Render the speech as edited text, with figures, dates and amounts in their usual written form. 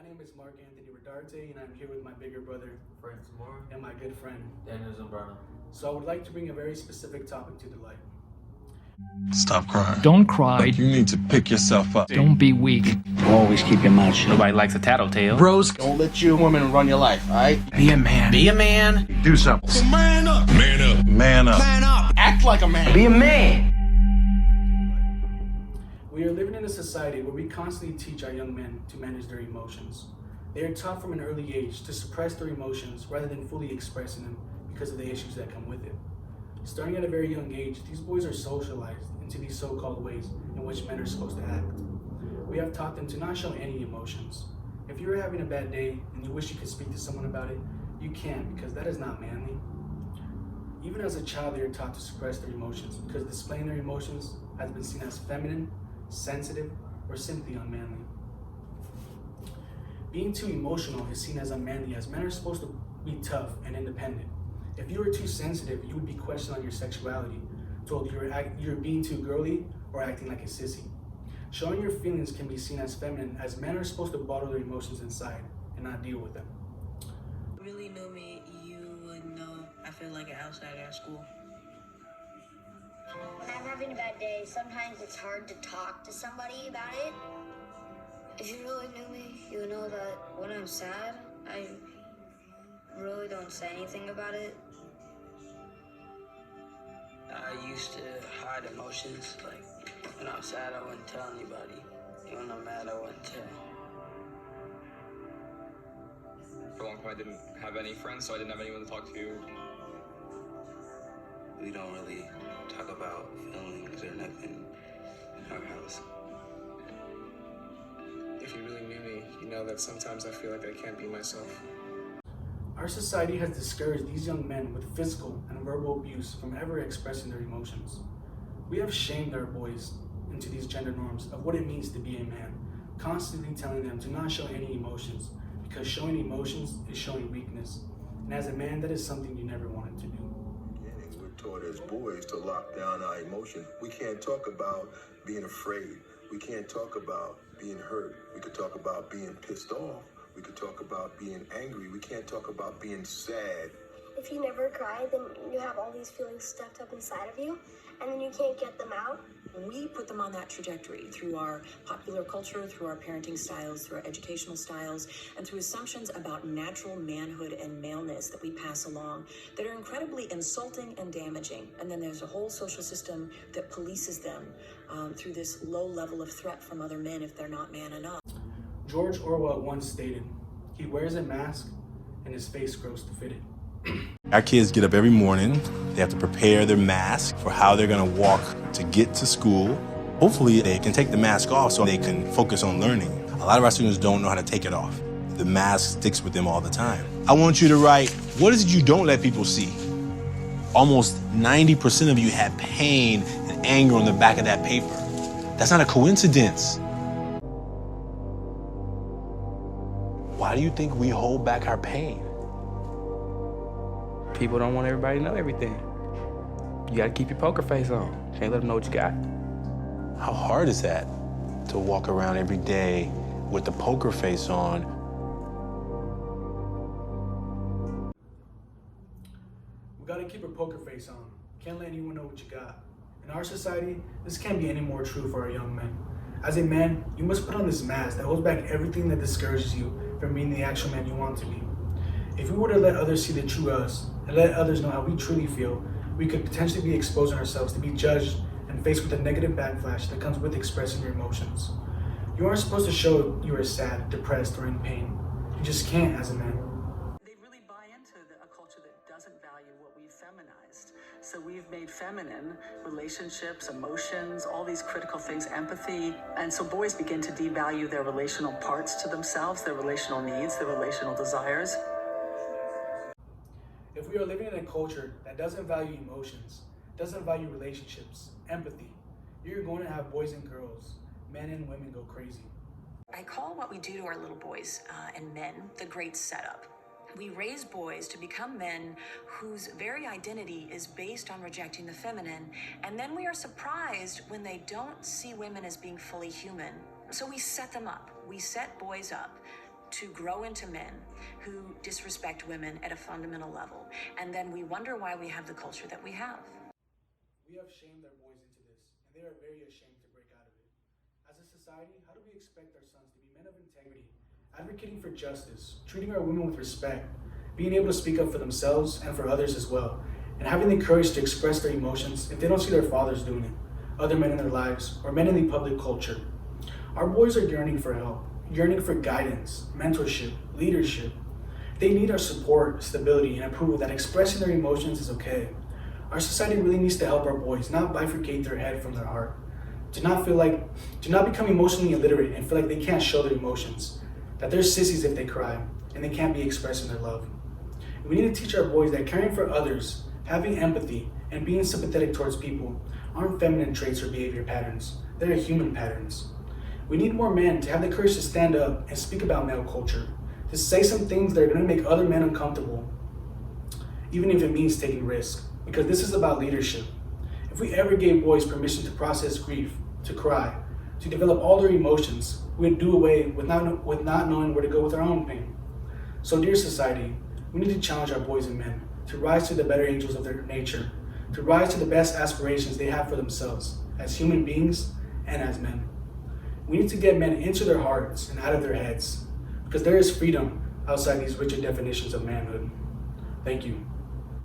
name is Mark Anthony Rodarte, and I'm here with my bigger brother, Francis Moore, and my good friend, Daniel Zambrano. So I would like to bring a very specific topic to the light. Stop crying. Don't cry. You need to pick yourself up. Don't be weak. Always keep your mouth shut. Nobody likes a tattletale. Bros, Don't let your woman run your life, alright? be a man. Be a man. Do something. So man up. Man up. Man up. Man up. Act like a man. Be a man. We are living in a society where we constantly teach our young men to manage their emotions. They are taught from an early age to suppress their emotions rather than fully expressing them because of the issues that come with it. Starting at a very young age, these boys are socialized into these so-called ways in which men are supposed to act. We have taught them to not show any emotions. If you're having a bad day and you wish you could speak to someone about it, you can't, because that is not manly. Even as a child, they are taught to suppress their emotions because displaying their emotions has been seen as feminine, sensitive, or simply unmanly. Being too emotional is seen as unmanly, as men are supposed to be tough and independent. If you were too sensitive, you would be questioned on your sexuality, told you're being too girly or acting like a sissy. Showing your feelings can be seen as feminine, as men are supposed to bottle their emotions inside and not deal with them. If you really knew me, you would know I feel like an outsider at school. When I'm having a bad day, sometimes it's hard to talk to somebody about it. If you really knew me, you would know that when I'm sad, I really don't say anything about it. I used to hide emotions, like when I was sad, I wouldn't tell anybody. Even when I'm mad, I wouldn't tell. For a long time, I didn't have any friends, so I didn't have anyone to talk to. We don't really talk about feelings or nothing in our house. If you really knew me, you know that sometimes I feel like I can't be myself. Our society has discouraged these young men with physical and verbal abuse from ever expressing their emotions. We have shamed our boys into these gender norms of what it means to be a man, constantly telling them to not show any emotions, because showing emotions is showing weakness. And as a man, that is something you never wanted to do. We're taught as boys to lock down our emotions. We can't talk about being afraid. We can't talk about being hurt. We could talk about being pissed off. We could talk about being angry. We can't talk about being sad. If you never cry, then you have all these feelings stuffed up inside of you, and then you can't get them out. We put them on that trajectory through our popular culture, through our parenting styles, through our educational styles, and through assumptions about natural manhood and maleness that we pass along that are incredibly insulting and damaging. And then there's a whole social system that polices them through this low level of threat from other men if they're not man enough. George Orwell once stated, "He wears a mask and his face grows to fit it." Our kids get up every morning. They have to prepare their mask for how they're going to walk to get to school. Hopefully, they can take the mask off so they can focus on learning. A lot of our students don't know how to take it off. The mask sticks with them all the time. I want you to write, what is it you don't let people see? Almost 90% of you had pain and anger on the back of that paper. That's not a coincidence. Why do you think we hold back our pain? People don't want everybody to know everything. You gotta keep your poker face on. Can't let them know what you got. How hard is that to walk around every day with the poker face on? We gotta keep a poker face on. Can't let anyone know what you got. In our society, this can't be any more true for our young men. As a man, you must put on this mask that holds back everything that discourages you from being the actual man you want to be. If we were to let others see the true us and let others know how we truly feel, we could potentially be exposing ourselves to be judged and faced with the negative backlash that comes with expressing your emotions. You aren't supposed to show you are sad, depressed, or in pain. You just can't as a man. They really buy into a culture that doesn't value what we've feminized. So we've made feminine relationships, emotions, all these critical things, empathy. And so boys begin to devalue their relational parts to themselves, their relational needs, their relational desires. If we are living in a culture that doesn't value emotions, doesn't value relationships, empathy, you're going to have boys and girls, men and women go crazy. I call what we do to our little boys and men the great setup. We raise boys to become men whose very identity is based on rejecting the feminine, and then we are surprised when they don't see women as being fully human. So we set them up. We set boys up to grow into men who disrespect women at a fundamental level. And then we wonder why we have the culture that we have. We have shamed our boys into this, and they are very ashamed to break out of it. As a society, how do we expect our sons to be men of integrity, advocating for justice, treating our women with respect, being able to speak up for themselves and for others as well, and having the courage to express their emotions if they don't see their fathers doing it, other men in their lives, or men in the public culture? Our boys are yearning for help, yearning for guidance, mentorship, leadership. They need our support, stability, and approval that expressing their emotions is okay. Our society really needs to help our boys not bifurcate their head from their heart. Do not become emotionally illiterate and feel like they can't show their emotions, that they're sissies if they cry, and they can't be expressing their love. We need to teach our boys that caring for others, having empathy, and being sympathetic towards people aren't feminine traits or behavior patterns. They're human patterns. We need more men to have the courage to stand up and speak about male culture, to say some things that are going to make other men uncomfortable, even if it means taking risks, because this is about leadership. If we ever gave boys permission to process grief, to cry, to develop all their emotions, we'd do away with not knowing where to go with our own pain. So dear society, we need to challenge our boys and men to rise to the better angels of their nature, to rise to the best aspirations they have for themselves as human beings and as men. We need to get men into their hearts and out of their heads, because there is freedom outside these rigid definitions of manhood. Thank you.